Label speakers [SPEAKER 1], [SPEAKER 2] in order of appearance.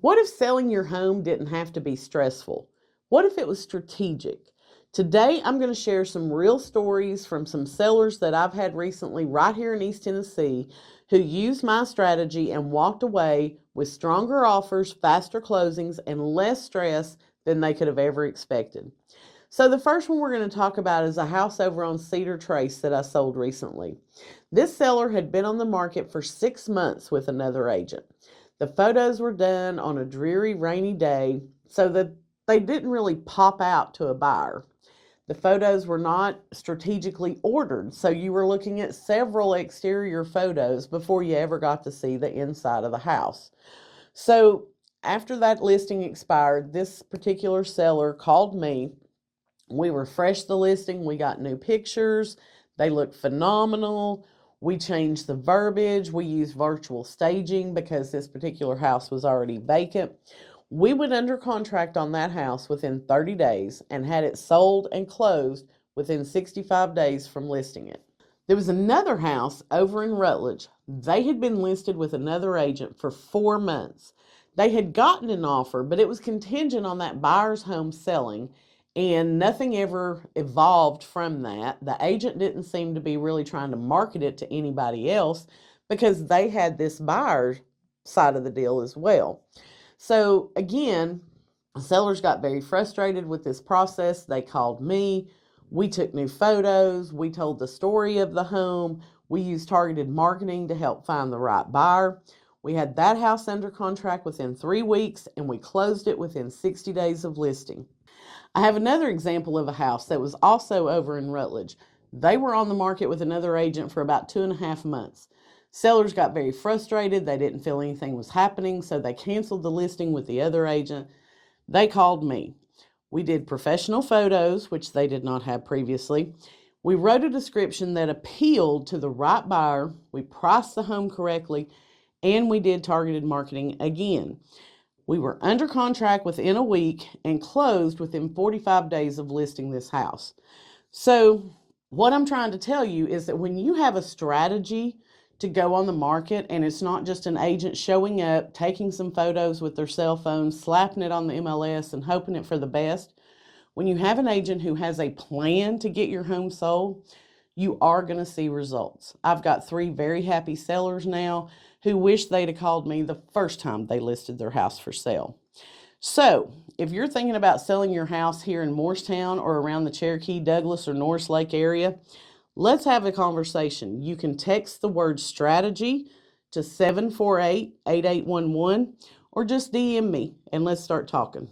[SPEAKER 1] What if selling your home didn't have to be stressful? What if it was strategic? Today, I'm going to share some real stories from some sellers that I've had recently right here in East Tennessee who used my strategy and walked away with stronger offers, faster closings, and less stress than they could have ever expected. So, the first one we're going to talk about is a house over on Cedar Trace that I sold recently. This seller had been on the market for 6 months with another agent. The photos were done on a dreary, rainy day so that they didn't really pop out to a buyer. The photos were not strategically ordered, so you were looking at several exterior photos before you ever got to see the inside of the house. So, after that listing expired, this particular seller called me. We refreshed the listing, we got new pictures, they looked phenomenal. We changed the verbiage, we used virtual staging because this particular house was already vacant. We went under contract on that house within 30 days and had it sold and closed within 65 days from listing it. There was another house over in Rutledge. They had been listed with another agent for 4 months. They had gotten an offer, but it was contingent on that buyer's home selling, and nothing ever evolved from that. The agent didn't seem to be really trying to market it to anybody else because they had this buyer side of the deal as well. So again, sellers got very frustrated with this process. They called me. We took new photos. We told the story of the home. We used targeted marketing to help find the right buyer. We had that house under contract within 3 weeks and we closed it within 60 days of listing. I have another example of a house that was also over in Rutledge. They were on the market with another agent for about 2.5 months. Sellers got very frustrated. They didn't feel anything was happening, so they canceled the listing with the other agent. They called me. We did professional photos, which they did not have previously. We wrote a description that appealed to the right buyer. We priced the home correctly, and we did targeted marketing again. We were under contract within a week and closed within 45 days of listing this house. So, what I'm trying to tell you is that when you have a strategy to go on the market and it's not just an agent showing up, taking some photos with their cell phone, slapping it on the MLS and hoping it for the best, when you have an agent who has a plan to get your home sold, you are going to see results. I've got 3 very happy sellers now who wish they'd have called me the first time they listed their house for sale. So, if you're thinking about selling your house here in Morristown or around the Cherokee, Douglas, or Norris Lake area, let's have a conversation. You can text the word strategy to 748-8811 or just DM me and let's start talking.